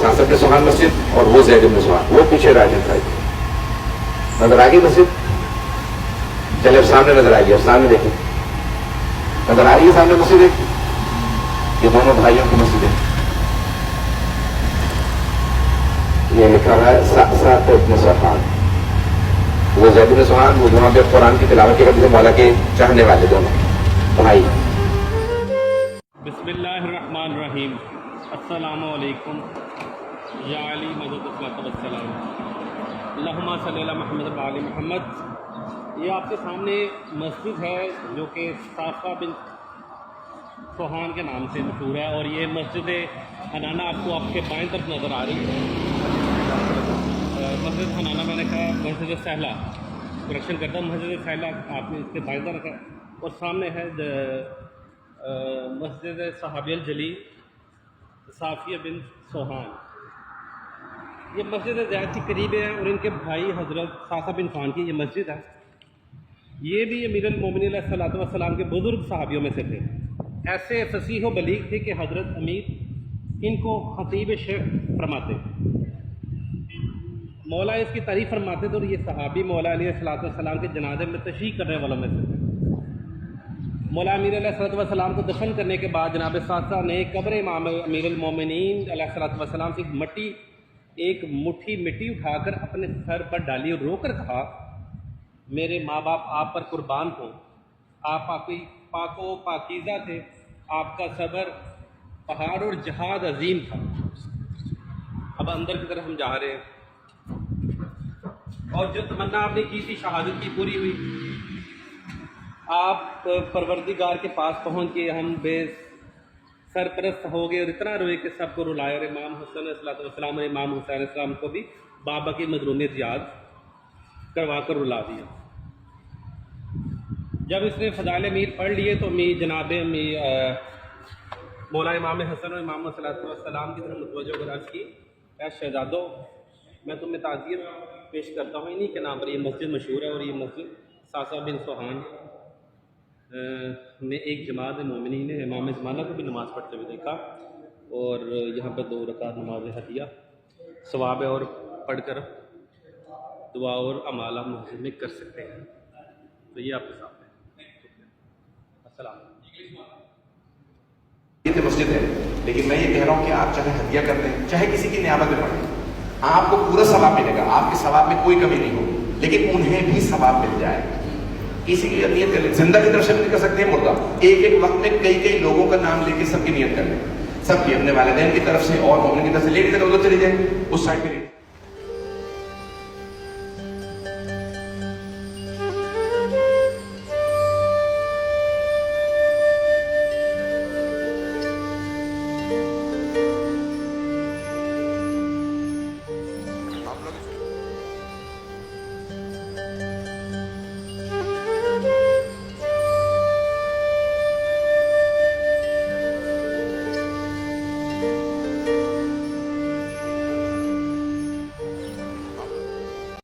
सासब ने सुहान मस्जिद और वो जैद इब्न सुहान, वो पीछे राइट हैंड साइड नजर आ गई मस्जिद। चले अब सामने नजर आएगी, अब सामने देखिए नजर आ रही है सामने मस्जिद एक, ये दोनों भाइयों की मस्जिद है। ये लिखा है सात इब्न सुहान, वो जैद इब्न सुहान, वो वहां पे कुरान की तिलावत के कभी मौला के चाहने वाले दोनों भाई। बिस्मिल्लाहिर्रहमानिर्रहीम। अस्सलामु अलैकुम या अली मदद वस्सलाम अल्लाहुम्मा सल्ली अला मुहम्मद व आलि मुहम्मद। ये आपके सामने मस्जिद है जो कि साफा बिन सोहान के नाम से मशहूर है, और ये मस्जिद हनाना आपको आपके बाएं तरफ नज़र आ रही है। मस्जिद हनाना मैंने कहा मस्जिद सहला, करेक्शन करता हूँ, मस्जिद सहला आपने इसके बाएं तरफ है, और सामने है मस्जिद सहाबियल जली साफिया बिन सोहान। ये मस्जिद ज़ैद के करीब है और इनके भाई हज़रत सासा बिन खान की ये मस्जिद है। ये भी अमीरुल मोमिनीन अलैहिस्सलातु वस्सलाम के बुज़ुर्ग सहाबियों में से थे। ऐसे फसीह व बलीग थे कि हज़रत अमीर इनको खतीब शेख फरमाते, मौला इसकी तारीफ़ फरमाते थे, और ये सहाबी मौला अलैहिस्सलातु वस्सलाम के जनाज़े में तशरीफ़ करने वालों में से थे। मौला अमीर अलैहिस्सलातु वस्सलाम को दफन करने के बाद जनाब सासा ने कब्र इमाम अमीरुल मोमिनीन अलैहिस्सलातु वस्सलाम से एक मुट्ठी मिट्टी उठाकर अपने सर पर डाली और रोकर कहा, मेरे माँ बाप आप पर कुर्बान हो, आप पाको पाकीज़ा थे, आपका सब्र पहाड़ और जहाद अजीम था। अब अंदर की तरफ हम जा रहे हैं, और जो तमन्ना आपने की थी शहादत की पूरी हुई। आप परवरदिगार के पास पहुँच के हम सरपरस्त हो गए और इतना रोए कि सबको रुलाए, और इमाम हुसैन अलैहिस्सलाम और इमाम हुसैन अलैहिस्सलाम को भी बाबा की मजरूमियत याद करवा कर रुला दिया। जब इसने फ़ज़ाइल अमीर पढ़ लिए तो जनाब मौला इमाम हसन और इमाम अलैहिस्सलाम की तरफ मुतवज्जो कर अर्ज़ की, ऐ शहज़ादो, मैं तुम्हें ताज़ियत पेश करता हूँ, इन्हीं के नाम पर ये मस्जिद मशहूर है। और ये मस्जिद सासा बिन सोहान में एक जमात मोमिनीन ने इमाम ज़माना को भी नमाज़ पढ़ते हुए देखा, और यहाँ पर 2 रकात नमाज हदिया सवाब है, और पढ़कर दुआ और अमाल हम मस्जिद में कर सकते हैं। तो ये आपके सामने अस्सलाम। ये तो मस्जिद है, लेकिन मैं ये कह रहा हूँ कि आप चाहे हदिया कर दें, चाहे किसी की नियामत में पढ़ें, आपको पूरा सवाब मिलेगा, आपके सवाब में कोई कमी नहीं होगी, लेकिन उन्हें भी सवाब मिल जाए। किसी की नियत कर ले, जिंदा की तरफ से भी कर सकते हैं, मुर्दा एक एक वक्त में कई लोगों का नाम लेके सबकी नियत कर लें, सबकी अपने वालिदैन की तरफ से और मोमिन की तरफ से लेके उधर चले जाए उस साइड पे।